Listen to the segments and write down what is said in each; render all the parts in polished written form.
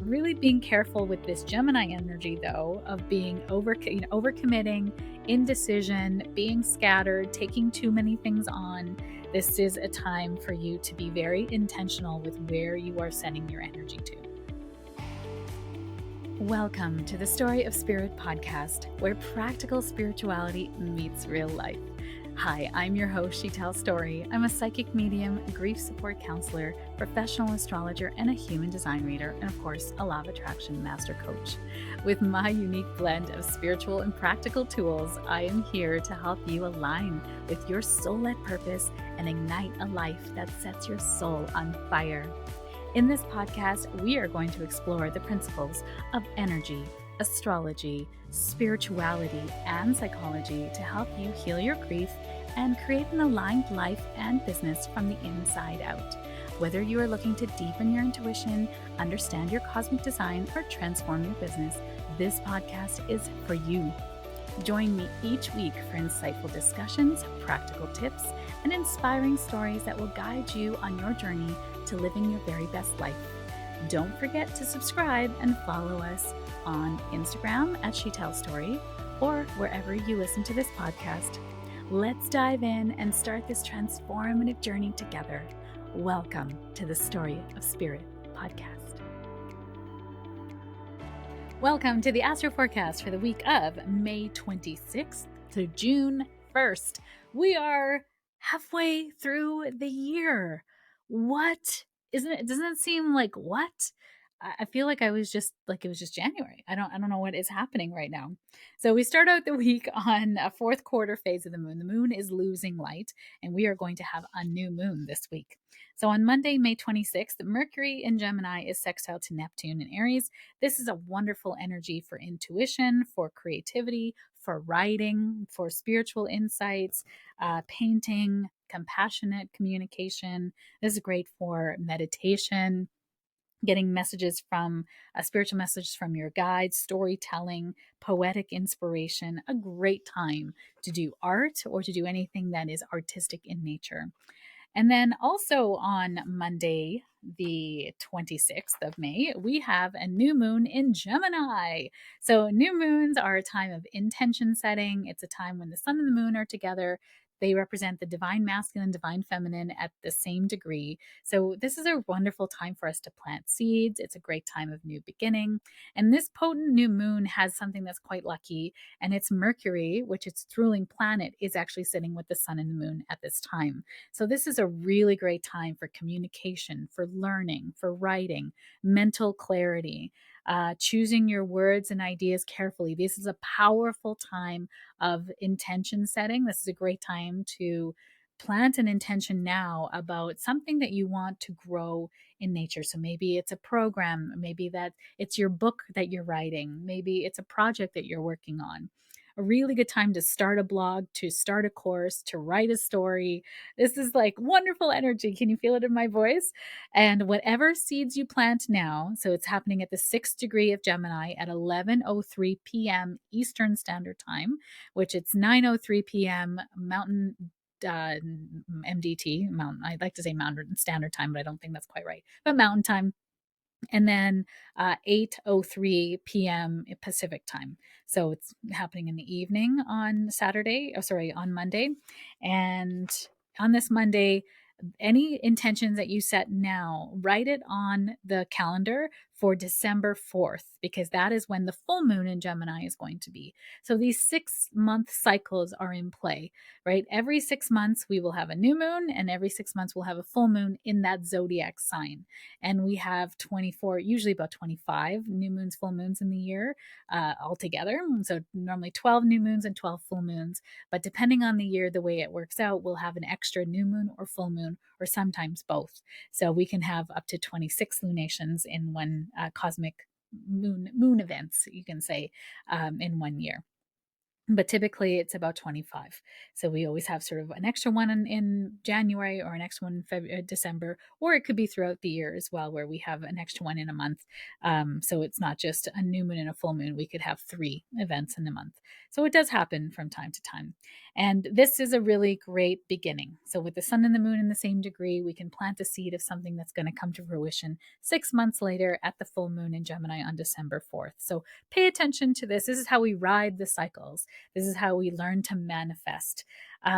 Really being careful with this Gemini energy, though, of being overcommitting, indecision, being scattered, taking too many things on. This is a time for you to be very intentional with where you are sending your energy to. Welcome to the Story of Spirit podcast, where practical spirituality meets real life. Hi, I'm your host, She Tells Story. I'm a psychic medium, grief support counselor, professional astrologer, and a human design reader, and of course, a law of attraction master coach. With my unique blend of spiritual and practical tools, I am here to help you align with your soul-led purpose and ignite a life that sets your soul on fire. In this podcast, we are going to explore the principles of energy, astrology, spirituality, and psychology to help you heal your grief and create an aligned life and business from the inside out. Whether you are looking to deepen your intuition, understand your cosmic design, or transform your business, this podcast is for you. Join me each week for insightful discussions, practical tips, and inspiring stories that will guide you on your journey to living your very best life. Don't forget to subscribe and follow us on Instagram at She Tells Story or wherever you listen to this podcast. Let's dive in and start this transformative journey together. Welcome to the Story of Spirit podcast. Welcome to the Astro forecast for the week of May 26th to June 1st. We are halfway through the year. What? Doesn't it seem like what? I feel like it was just January. I don't know what is happening right now. So we start out the week on a fourth quarter phase of the moon. The moon is losing light, and we are going to have a new moon this week. So on Monday, May 26th, Mercury in Gemini is sextile to Neptune in Aries. This is a wonderful energy for intuition, for creativity, for writing, for spiritual insights, painting, compassionate communication. This is great for meditation, getting messages from spiritual messages from your guides, storytelling, poetic inspiration. A great time to do art or to do anything that is artistic in nature. And then also on Monday, the 26th of May, we have a new moon in Gemini. So new moons are a time of intention setting. It's a time when the sun and the moon are together. They represent the divine masculine, divine feminine at the same degree. So this is a wonderful time for us to plant seeds. It's a great time of new beginning. And this potent new moon has something that's quite lucky, and it's Mercury, which its ruling planet is actually sitting with the sun and the moon at this time. So this is a really great time for communication, for learning, for writing, mental clarity, choosing your words and ideas carefully. This is a powerful time of intention setting. This is a great time to plant an intention now about something that you want to grow in nature. So maybe it's a program, maybe that it's your book that you're writing, maybe it's a project that you're working on. A really good time to start a blog, to start a course, to write a story. This is like wonderful energy. Can you feel it in my voice? And whatever seeds you plant now, so it's happening at the 6th degree of Gemini at 11:03 p.m. Eastern Standard Time, which it's 9:03 p.m. Mountain MDT, Mountain. I'd like to say Mountain Standard Time, but I don't think that's quite right. But Mountain Time. And then 8:03 p.m. Pacific time. So it's happening in the evening on on Monday. And on this Monday, any intentions that you set now, write it on the calendar for December 4th, because that is when the full moon in Gemini is going to be. So these 6-month cycles are in play, right? Every 6 months we will have a new moon, and every 6 months we'll have a full moon in that zodiac sign. And we have 24, usually about 25 new moons, full moons in the year altogether. So normally 12 new moons and 12 full moons. But depending on the year, the way it works out, we'll have an extra new moon or full moon, or sometimes both. So we can have up to 26 lunations in one cosmic moon events, you can say, in one year. but typically it's about 25. So we always have sort of an extra one in January or an extra one in December, or it could be throughout the year as well, where we have an extra one in a month. So it's not just a new moon and a full moon. We could have 3 events in a month. So it does happen from time to time. And this is a really great beginning. So with the sun and the moon in the same degree, we can plant a seed of something that's going to come to fruition 6 months later at the full moon in Gemini on December 4th. So pay attention to this. This is how we ride the cycles. This is how we learn to manifest.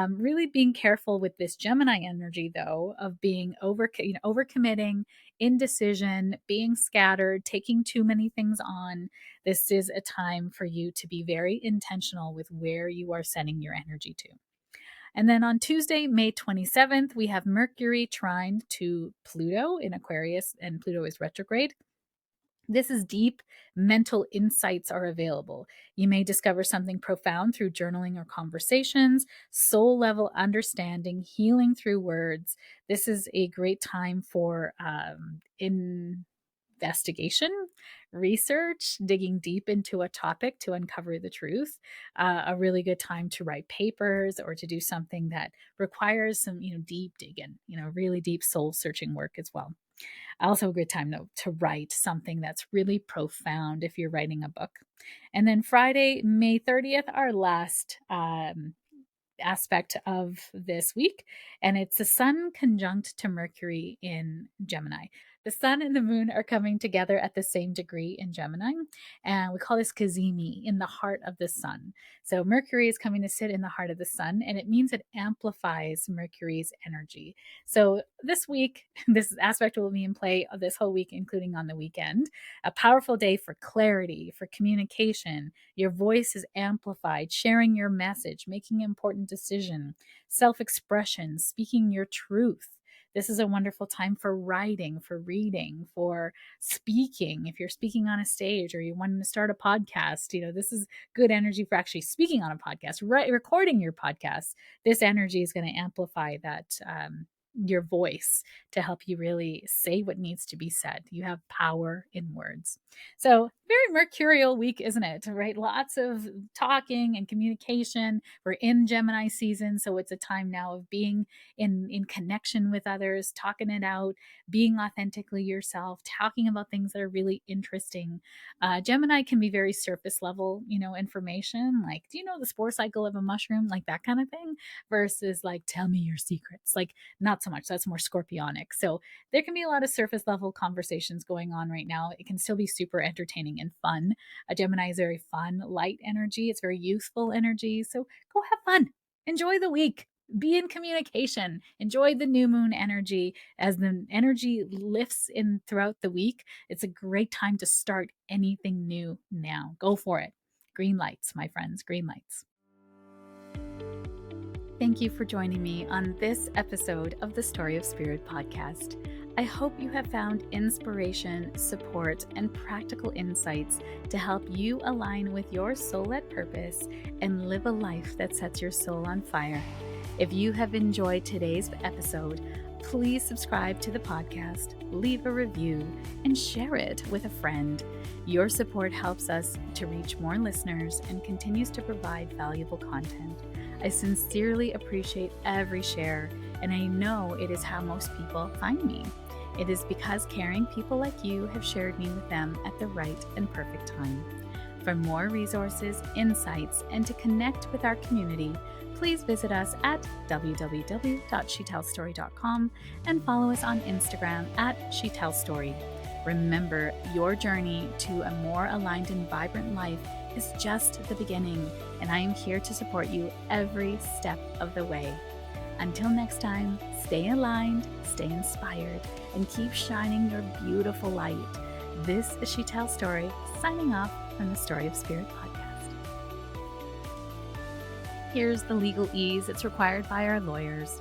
Really being careful with this Gemini energy, though, of being overcommitting, indecision, being scattered, taking too many things on. This is a time for you to be very intentional with where you are sending your energy to. And then on Tuesday, May 27th, we have Mercury trine to Pluto in Aquarius, and Pluto is retrograde. This is deep mental insights are available. You may discover something profound through journaling or conversations, soul level understanding, healing through words. This is a great time for investigation, research, digging deep into a topic to uncover the truth. A really good time to write papers or to do something that requires some, deep digging, really deep soul searching work as well. Also a good time to write something that's really profound if you're writing a book. And then Friday, May 30th, our last aspect of this week, and it's the sun conjunct to Mercury in Gemini. The sun and the moon are coming together at the same degree in Gemini, and we call this Kazimi, in the heart of the sun. So Mercury is coming to sit in the heart of the sun, and it means it amplifies Mercury's energy. So this week, this aspect will be in play this whole week, including on the weekend. A powerful day for clarity, for communication. Your voice is amplified, sharing your message, making an important decision, self-expression, speaking your truth. This is a wonderful time for writing, for reading, for speaking. If you're speaking on a stage or you want to start a podcast, this is good energy for actually speaking on a podcast, recording your podcast. This energy is going to amplify that, your voice, to help you really say what needs to be said. You have power in words. So very mercurial week, isn't it? Right? Lots of talking and communication. We're in Gemini season, so it's a time now of being in connection with others, talking it out, being authentically yourself, talking about things that are really interesting. Gemini can be very surface level, information, like, do you know the spore cycle of a mushroom? Like that kind of thing, versus like, tell me your secrets. Like, not so much. That's more scorpionic. So there can be a lot of surface level conversations going on right now. It can still be super entertaining and fun. A Gemini is very fun, light energy. It's very youthful energy. So go have fun. Enjoy the week. Be in communication. Enjoy the new moon energy. As the energy lifts in throughout the week, it's a great time to start anything new now. Go for it. Green lights, my friends, green lights. Thank you for joining me on this episode of the Story of Spirit podcast. I hope you have found inspiration, support, and practical insights to help you align with your soul-led purpose and live a life that sets your soul on fire. If you have enjoyed today's episode, please subscribe to the podcast, leave a review, and share it with a friend. Your support helps us to reach more listeners and continues to provide valuable content. I sincerely appreciate every share, and I know it is how most people find me. It is because caring people like you have shared me with them at the right and perfect time. For more resources, insights, and to connect with our community, please visit us at www.shetellstory.com and follow us on Instagram at shetellstory. Remember, your journey to a more aligned and vibrant life is just the beginning, and I am here to support you every step of the way. Until next time, stay aligned, stay inspired, and keep shining your beautiful light. This is Shetell Story, signing off from the Story of Spirit podcast. Here's the legalese that's required by our lawyers.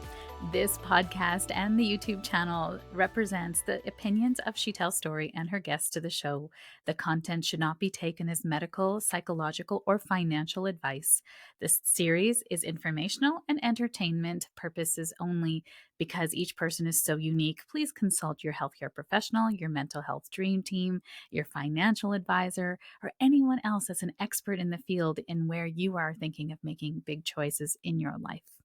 This podcast and the YouTube channel represents the opinions of She Tells Story and her guests to the show. The content should not be taken as medical, psychological, or financial advice. This series is informational and entertainment purposes only. Because each person is so unique, please consult your healthcare professional, your mental health dream team, your financial advisor, or anyone else that's an expert in the field in where you are thinking of making big choices in your life.